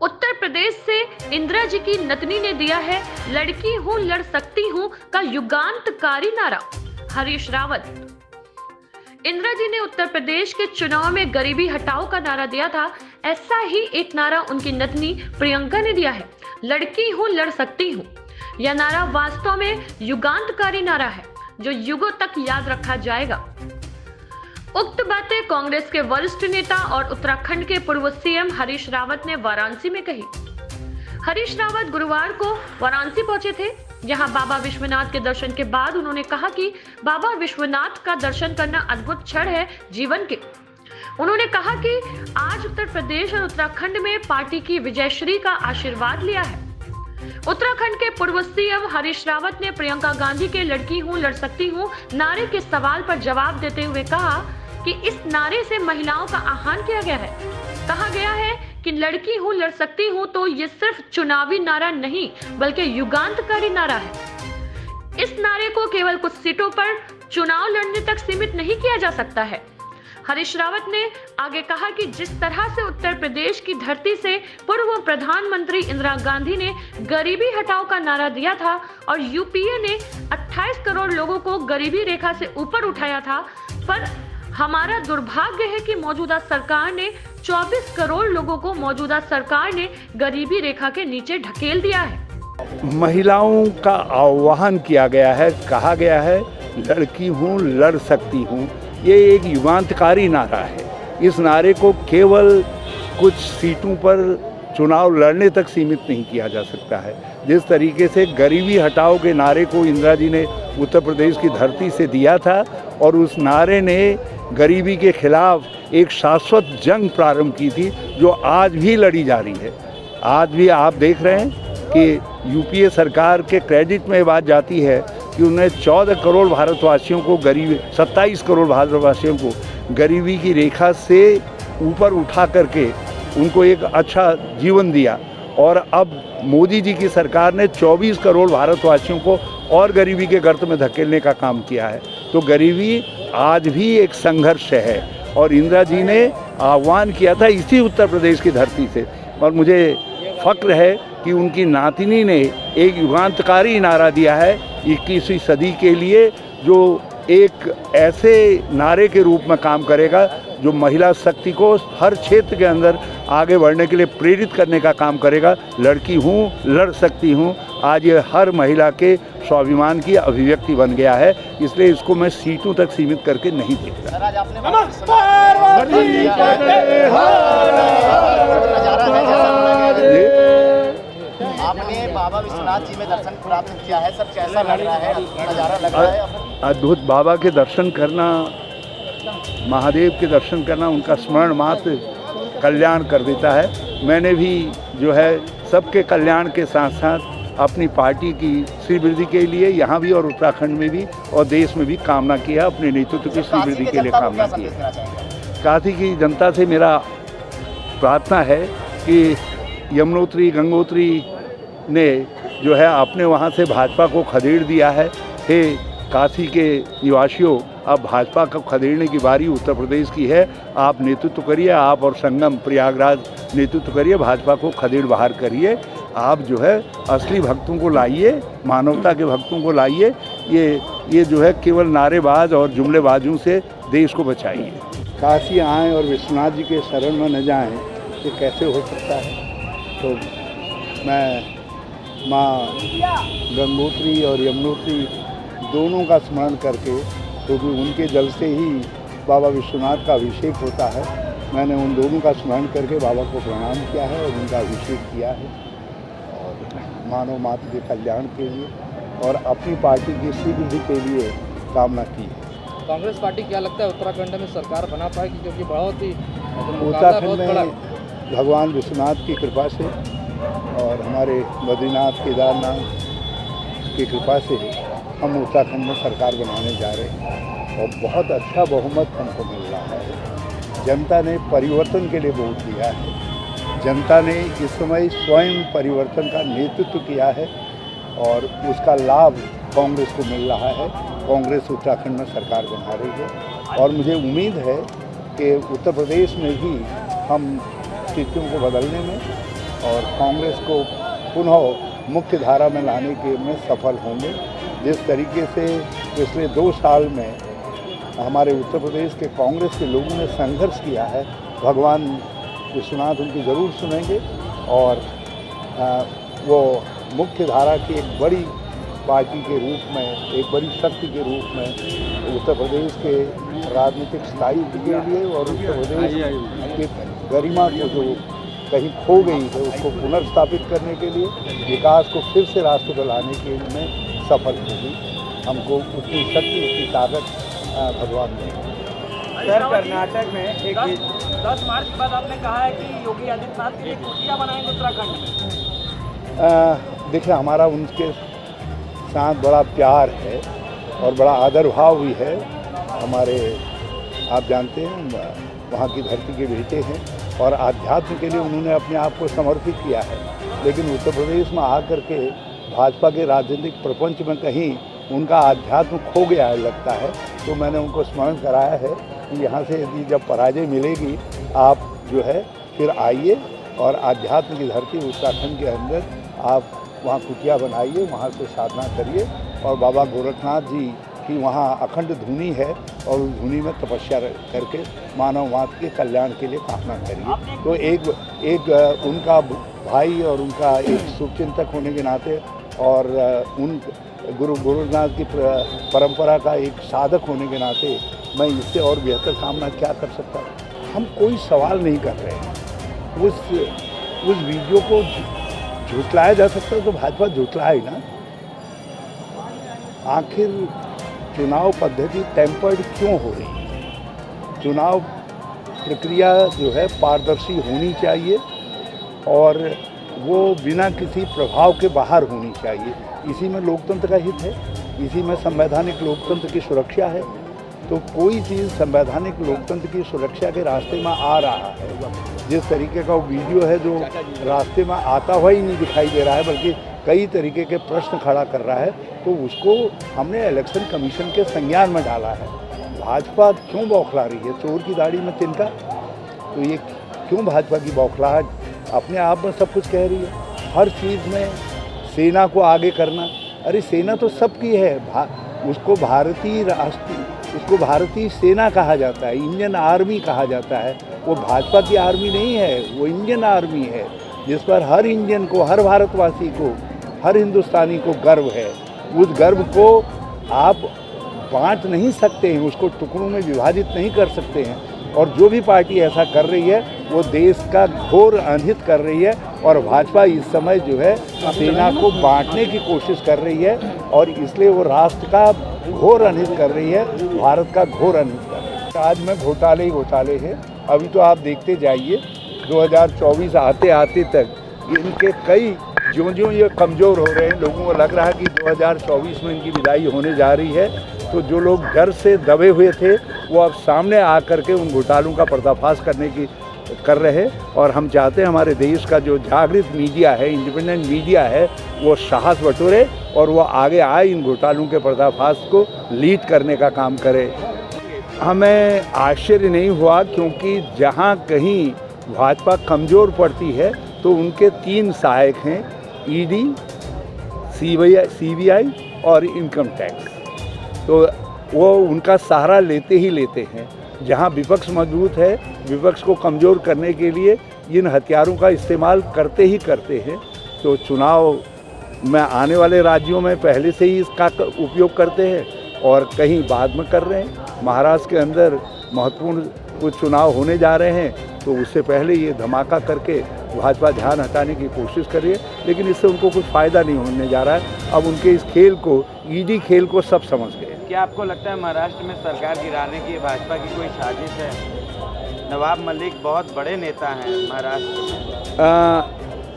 उत्तर प्रदेश से इंदिरा जी की नतनी ने दिया है लड़की हूं लड़ सकती हूं का युगांतकारी नारा। हरीश रावत। इंदिरा जी ने उत्तर प्रदेश के चुनाव में गरीबी हटाओ का नारा दिया था। ऐसा ही एक नारा उनकी नतनी प्रियंका ने दिया है, लड़की हूं लड़ सकती हूं। यह नारा वास्तव में युगांतकारी नारा है जो युगों तक याद रखा जाएगा। उक्त बातें कांग्रेस के वरिष्ठ नेता और उत्तराखंड के पूर्व सीएम हरीश रावत ने वाराणसी में कही। हरीश रावत गुरुवार को वाराणसी पहुंचे थे। यहां बाबा विश्वनाथ के दर्शन के बाद उन्होंने कहा कि बाबा विश्वनाथ का दर्शन करना अद्भुत क्षण है जीवन के। उन्होंने कहा कि आज उत्तर प्रदेश और उत्तराखंड में पार्टी की विजयश्री का आशीर्वाद लिया है। उत्तराखंड के पूर्व सीएम हरीश रावत ने प्रियंका गांधी के लड़की हूं लड़ सकती हूं नारे के सवाल पर जवाब देते हुए कहा कि इस नारे से महिलाओं का आह्वान किया गया है। कहा गया है कि लड़की हूं लड़ सकती हूं तो ये सिर्फ चुनावी नारा नहीं बल्कि युगांतकारी नारा है। इस नारे को केवल कुछ सीटों पर चुनाव लड़ने तक सीमित नहीं किया जा सकता है। हरीश रावत ने आगे कहा कि जिस तरह से उत्तर प्रदेश की धरती से पूर्व प्रधानमंत्री इंदिरा गांधी ने गरीबी हटाओ का नारा दिया था और यूपीए ने 28 करोड़ लोगों को गरीबी रेखा से ऊपर उठाया था, पर हमारा दुर्भाग्य है कि मौजूदा सरकार ने 24 करोड़ लोगों को मौजूदा सरकार ने गरीबी रेखा के नीचे ढकेल दिया है। महिलाओं का आह्वान किया गया है, कहा गया है लड़की हूँ लड़ सकती हूँ। ये एक युगांतकारी नारा है। इस नारे को केवल कुछ सीटों पर चुनाव लड़ने तक सीमित नहीं किया जा सकता है। जिस तरीके से गरीबी हटाओ के नारे को इंदिरा जी ने उत्तर प्रदेश की धरती से दिया था और उस नारे ने गरीबी के खिलाफ एक शाश्वत जंग प्रारंभ की थी जो आज भी लड़ी जा रही है। आज भी आप देख रहे हैं कि यूपीए सरकार के क्रेडिट में बात जाती है कि उन्हें 14 करोड़ भारतवासियों को गरीबी 27 करोड़ भारतवासियों को गरीबी की रेखा से ऊपर उठा करके उनको एक अच्छा जीवन दिया और अब मोदी जी की सरकार ने 24 करोड़ भारतवासियों को और गरीबी के गर्त में धकेलने का काम किया है। तो गरीबी आज भी एक संघर्ष है और इंदिरा जी ने आह्वान किया था इसी उत्तर प्रदेश की धरती से और मुझे फ़ख्र है कि उनकी नातिनी ने एक युगांतकारी नारा दिया है 21वीं सदी के लिए, जो एक ऐसे नारे के रूप में काम करेगा जो महिला शक्ति को हर क्षेत्र के अंदर आगे बढ़ने के लिए प्रेरित करने का काम करेगा। लड़की हूँ लड़ सकती हूँ आज ये हर महिला के स्वाभिमान की अभिव्यक्ति बन गया है, इसलिए इसको मैं सीटों तक सीमित करके नहीं देखता। आपने बाबा विश्वनाथ जी में दर्शन प्राप्त किया है, सर कैसा लग रहा है, नज़ारा लग रहा है? अद्भुत। बाबा के दर्शन करना, महादेव के दर्शन करना, उनका स्मरण मात्र कल्याण कर देता है। मैंने भी जो है सबके कल्याण के साथ साथ अपनी पार्टी की श्रीवृद्धि के लिए यहाँ भी और उत्तराखंड में भी और देश में भी कामना किया, अपने नेतृत्व की श्रीवृद्धि के लिए कामना की। काशी की जनता से मेरा प्रार्थना है कि यमुनोत्री गंगोत्री ने जो है आपने वहाँ से भाजपा को खदेड़ दिया है। हे काशी के निवासियों, अब भाजपा को खदेड़ने की बारी उत्तर प्रदेश की है। आप नेतृत्व करिए, आप और संगम प्रयागराज नेतृत्व करिए, भाजपा को खदेड़ बाहर करिए। आप जो है असली भक्तों को लाइए, मानवता के भक्तों को लाइए। ये जो है केवल नारेबाज और जुमलेबाजों से देश को बचाइए। काशी आएँ और विश्वनाथ जी के शरण में न जाएँ, ये कैसे हो सकता है? तो मैं माँ गंगोत्री और यमुनोत्री दोनों का स्मरण करके, क्योंकि उनके जल से ही बाबा विश्वनाथ का अभिषेक होता है, मैंने उन दोनों का स्मरण करके बाबा को प्रणाम किया है और उनका अभिषेक किया है और मानव मात्र के कल्याण के लिए और अपनी पार्टी की श्रीवृद्धि के लिए कामना की है। कांग्रेस पार्टी क्या लगता है उत्तराखंड में सरकार बना पाएगी, क्योंकि बहुत ही उत्तराखंड में भगवान विश्वनाथ की कृपा से और हमारे बद्रीनाथ केदारनाथ की कृपा से हम उत्तराखंड में सरकार बनाने जा रहे हैं और बहुत अच्छा बहुमत हमको मिल रहा है। जनता ने परिवर्तन के लिए वोट दिया है। जनता ने इस समय स्वयं परिवर्तन का नेतृत्व किया है और उसका लाभ कांग्रेस को मिल रहा है। कांग्रेस उत्तराखंड में सरकार बना रही है और मुझे उम्मीद है कि उत्तर प्रदेश में भी हम स्थितियों को बदलने में और कांग्रेस को पुनः मुख्य धारा में लाने के में सफल होंगे। जिस तरीके से पिछले 2 साल में हमारे उत्तर प्रदेश के कांग्रेस के लोगों ने संघर्ष किया है, भगवान विश्वनाथ उनकी ज़रूर सुनेंगे और वो मुख्य धारा की एक बड़ी पार्टी के रूप में, एक बड़ी शक्ति के रूप में उत्तर प्रदेश के राजनीतिक स्थायित्व के लिए और उत्तर प्रदेश की गरिमा को जो कहीं खो गई है उसको पुनर्स्थापित करने के लिए, विकास को फिर से रास्ते पर लाने के लिए सफल होगी। हमको उतनी शक्ति, उतनी ताकत भगवान ने। सर, कर्नाटक में एक 10 मार्च के बाद आपने कहा है कि योगी आदित्यनाथ के लिए कुटिया बनाएंगे उत्तराखंड में। देखिए, हमारा उनके साथ बड़ा प्यार है और बड़ा आदर भाव भी है। हमारे, आप जानते हैं, वहाँ की धरती के बेटे हैं और आध्यात्म के लिए उन्होंने अपने आप को समर्पित किया है। लेकिन उत्तर प्रदेश में आकर के भाजपा के राजनीतिक प्रपंच में कहीं उनका आध्यात्म खो गया है लगता है। तो मैंने उनको स्मरण कराया है कि यहाँ से यदि जब पराजय मिलेगी, आप जो है फिर आइए और आध्यात्म की धरती उत्तराखंड के अंदर आप वहाँ कुटिया बनाइए, वहाँ से साधना करिए और बाबा गोरखनाथ जी की वहाँ अखंड धुनी है और उस धुनी में तपस्या करके मानववाद के कल्याण के लिए कामना करिए। तो एक उनका भाई और उनका एक शुभचिंतक होने के नाते और उन गुरु गोरखनाथ की परंपरा का एक साधक होने के नाते मैं इससे और बेहतर कामना क्या कर सकता हूँ। हम कोई सवाल नहीं कर रहे हैं। उस वीडियो को झुटलाया जा सकता है तो भाजपा झुटलाए ना। आखिर चुनाव पद्धति टेम्पर्ड क्यों हो रही है? चुनाव प्रक्रिया जो है पारदर्शी होनी चाहिए और वो बिना किसी प्रभाव के बाहर होनी चाहिए। इसी में लोकतंत्र का हित है, इसी में संवैधानिक लोकतंत्र की सुरक्षा है। तो कोई चीज़ संवैधानिक लोकतंत्र की सुरक्षा के रास्ते में आ रहा है, जिस तरीके का वीडियो है जो रास्ते में आता हुआ ही नहीं दिखाई दे रहा है बल्कि कई तरीके के प्रश्न खड़ा कर रहा है, तो उसको हमने इलेक्शन कमीशन के संज्ञान में डाला है। भाजपा क्यों बौखला रही है? चोर की दाढ़ी में तिनका। तो ये क्यों भाजपा की बौखलाहट अपने आप में सब कुछ कह रही है? हर चीज़ में सेना को आगे करना। अरे सेना तो सबकी है, उसको भारतीय सेना कहा जाता है, इंडियन आर्मी कहा जाता है। वो भाजपा की आर्मी नहीं है, वो इंडियन आर्मी है जिस पर हर इंडियन को, हर भारतवासी को, हर हिंदुस्तानी को गर्व है। उस गर्व को आप बांट नहीं सकते हैं, उसको टुकड़ों में विभाजित नहीं कर सकते हैं। और जो भी पार्टी ऐसा कर रही है वो देश का घोर अनहित कर रही है और भाजपा इस समय जो है सेना को बांटने की कोशिश कर रही है और इसलिए वो राष्ट्र का घोर अनहित कर रही है, भारत का घोर अनहित कर रही है। आज में घोटाले ही घोटाले हैं। अभी तो आप देखते जाइए 2024 आते आते तक इनके कई ज्यों ये कमज़ोर हो रहे हैं, लोगों को लग रहा है कि 2024 में इनकी विदाई होने जा रही है। तो जो लोग डर से दबे हुए थे वो अब सामने आकर के उन घोटालों का पर्दाफाश कर रहे हैं। और हम चाहते हैं हमारे देश का जो जागृत मीडिया है, इंडिपेंडेंट मीडिया है, वो साहस बटोरे और वो आगे आए, इन घोटालों के पर्दाफाश को लीड करने का काम करे। हमें आश्चर्य नहीं हुआ क्योंकि जहाँ कहीं भाजपा कमज़ोर पड़ती है तो उनके 3 सहायक हैं, ईडी, सीबीआई और इनकम टैक्स। तो वो उनका सहारा लेते ही लेते हैं। जहां विपक्ष मजबूत है, विपक्ष को कमज़ोर करने के लिए इन हथियारों का इस्तेमाल करते ही करते हैं। तो चुनाव में आने वाले राज्यों में पहले से ही इसका उपयोग करते हैं और कहीं बाद में कर रहे हैं। महाराष्ट्र के अंदर महत्वपूर्ण कुछ चुनाव होने जा रहे हैं तो उससे पहले ये धमाका करके भाजपा ध्यान हटाने की कोशिश कर रही है, लेकिन इससे उनको कुछ फ़ायदा नहीं होने जा रहा है। अब उनके इस खेल को, ईडी खेल को सब समझ गए। क्या आपको लगता है महाराष्ट्र में सरकार गिराने की भाजपा की कोई साजिश है? नवाब मलिक बहुत बड़े नेता हैं महाराष्ट्र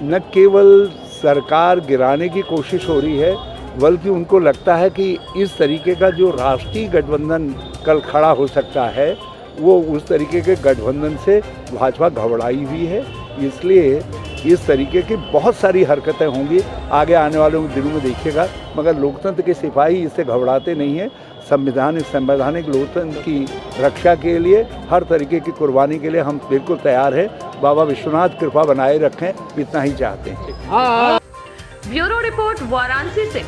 में। न केवल सरकार गिराने की कोशिश हो रही है बल्कि उनको लगता है कि इस तरीके का जो राष्ट्रीय गठबंधन कल खड़ा हो सकता है वो उस तरीके के गठबंधन से भाजपा घबराई हुई है। इसलिए इस तरीके की बहुत सारी हरकतें होंगी आगे आने वाले दिनों में देखिएगा, मगर लोकतंत्र के सिपाही इससे घबराते नहीं हैं। संवैधानिक लोकतंत्र की रक्षा के लिए हर तरीके की कुर्बानी के लिए हम बिल्कुल तैयार हैं। बाबा विश्वनाथ कृपा बनाए रखें, इतना ही चाहते हैं। ब्यूरो रिपोर्ट वाराणसी से।